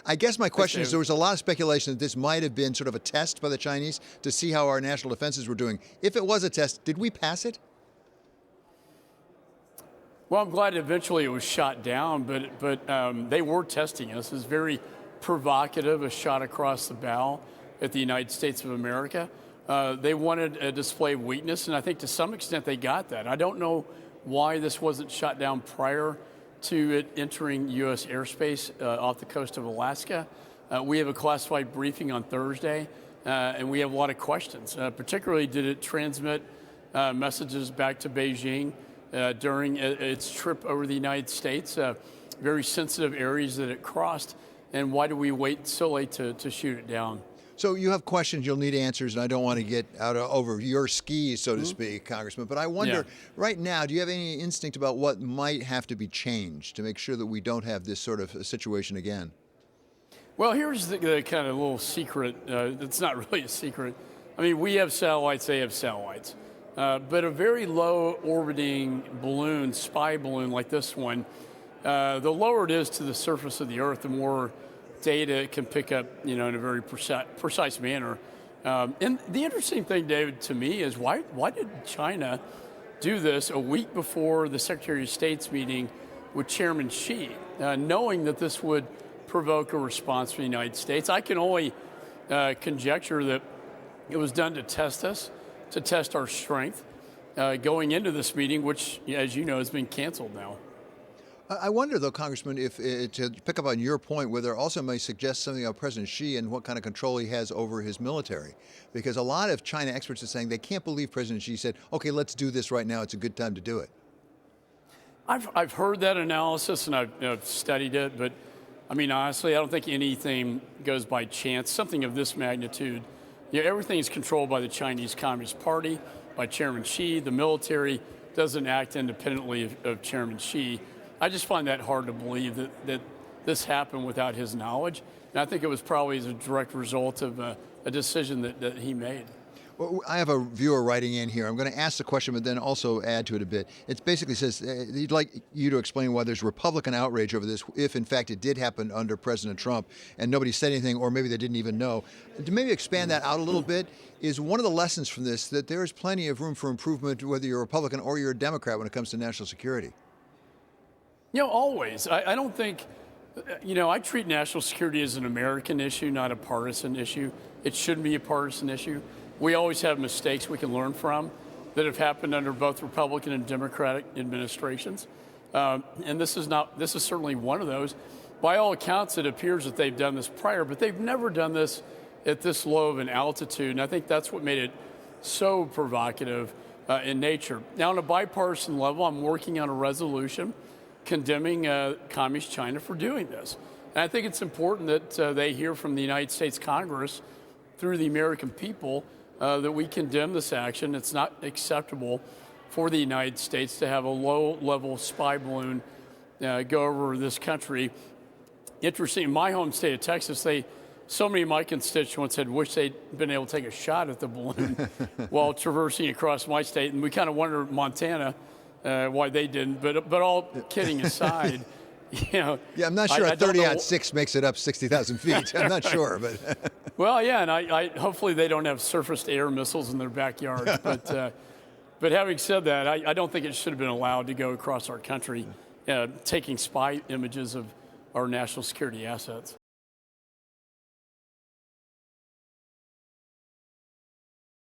I guess my question is, David. there was a lot of speculation that this might have been sort of a test by the Chinese to see how our national defenses were doing. If it was a test, did we pass it? Well, I'm glad eventually it was shot down, but they were testing us. It's very provocative, a shot across the bow at the United States of America. They wanted a display of weakness, and I think to some extent they got that. I don't know why this wasn't shot down prior to it entering U.S. airspace off the coast of Alaska. We have a classified briefing on Thursday, and we have a lot of questions. Particularly, did it transmit messages back to Beijing during its trip over the United States? Very sensitive areas that it crossed, and why do we wait so late to shoot it down? So you have questions, you'll need answers, and I don't want to get over your skis, so to speak, Congressman, but I wonder, right now, do you have any instinct about what might have to be changed to make sure that we don't have this sort of situation again? Well, here's the kind of little secret. It's not really a secret. I mean, we have satellites, they have satellites. But a very low orbiting balloon, spy balloon like this one, the lower it is to the surface of the Earth, the more data it can pick up, in a very precise manner. And the interesting thing, David, to me is why did China do this a week before the Secretary of State's meeting with Chairman Xi, knowing that this would provoke a response from the United States? I can only conjecture that it was done to test us, to test our strength going into this meeting, which, as you know, has been canceled now. I wonder, though, Congressman, if to pick up on your point, whether also may suggest something about President Xi and what kind of control he has over his military. Because a lot of China experts are saying they can't believe President Xi said, okay, let's do this right now. It's a good time to do it. I've heard that analysis and I've studied it, but I mean, honestly, I don't think anything goes by chance. Something of this magnitude, everything is controlled by the Chinese Communist Party, by Chairman Xi. The military doesn't act independently of Chairman Xi. I just find that hard to believe that this happened without his knowledge. And I think it was probably as a direct result of a decision that he made. Well, I have a viewer writing in here. I'm going to ask the question, but then also add to it a bit. It basically says he'd like you to explain why there's Republican outrage over this, if in fact it did happen under President Trump and nobody said anything, or maybe they didn't even know. To maybe expand that out a little bit, is one of the lessons from this that there is plenty of room for improvement, whether you're a Republican or you're a Democrat, when it comes to national security. Always. I don't think, I treat national security as an American issue, not a partisan issue. It shouldn't be a partisan issue. We always have mistakes we can learn from that have happened under both Republican and Democratic administrations. And this is certainly one of those. By all accounts, it appears that they've done this prior, but they've never done this at this low of an altitude. And I think that's what made it so provocative in nature. Now, on a bipartisan level, I'm working on a resolution condemning Communist China for doing this. And I think it's important that they hear from the United States Congress through the American people that we condemn this action. It's not acceptable for the United States to have a low-level spy balloon go over this country. Interesting, in my home state of Texas, so many of my constituents had wished they'd been able to take a shot at the balloon while traversing across my state. And we kind of wonder, Montana, why they didn't. But all kidding aside, Yeah, I'm not sure a 30-06 makes it up 60,000 feet. I'm not sure, but. Well, yeah, and I hopefully they don't have surface-to-air missiles in their backyards. But having said that, I don't think it should have been allowed to go across our country taking spy images of our national security assets.